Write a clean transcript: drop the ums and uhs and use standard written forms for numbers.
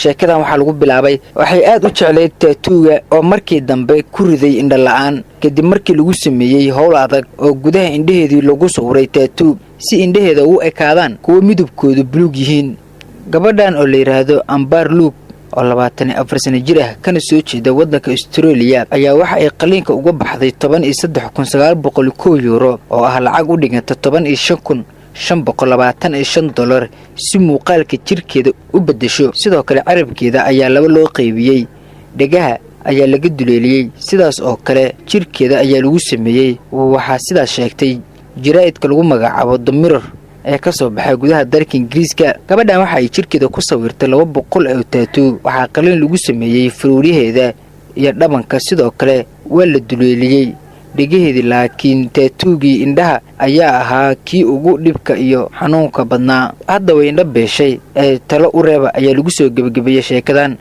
sheekadan waxa lagu bilaabay waxay aad u jecleyd taatuuga oo markii dambe ku riday indha la'aan kadib markii lagu sameeyay howl adag oo gudaha indhaheedii lagu sawray taatu si indhaheeda u ekaadaan kuwa midabkoodu buluug yihiin. gabadhan oo la yiraahdo Amber Luke oo 24 sano jir ah kana soo jeeda wadanka Australia ayaa waxa ay qaliinka uga baxday 13900 euro oo ah lacag u dhiganta 15525 dollar si muuqaalka jirkeeda u bedesho. sidoo kale carabkeeda ayaa laba loo qaybiyay, dhagaha ayaa laga duleeliyay, sidaas oo kale jirkeeda ayaa lagu sameeyay. waxa sidaas sheegtay jiraa'idka lagu magacaabo The Mirror ee ka soo baxay gudaha dalka Ingiriiska. gabadhan waxa ay jirkeeda ku sawirtay 200 oo taatu. waxa qaliin lagu sameeyay furuuriheeda iyo dhabanka, sidoo kale waa la duleeliyay dhigaheedii, laakiin taatuugii indhaha ayaa ahaa kii ugu dhibka iyo xanuunka badnaa. hadda way indha beeshay ee talo u reeba ayaa lagu soo gabagabeeyay sheekadan.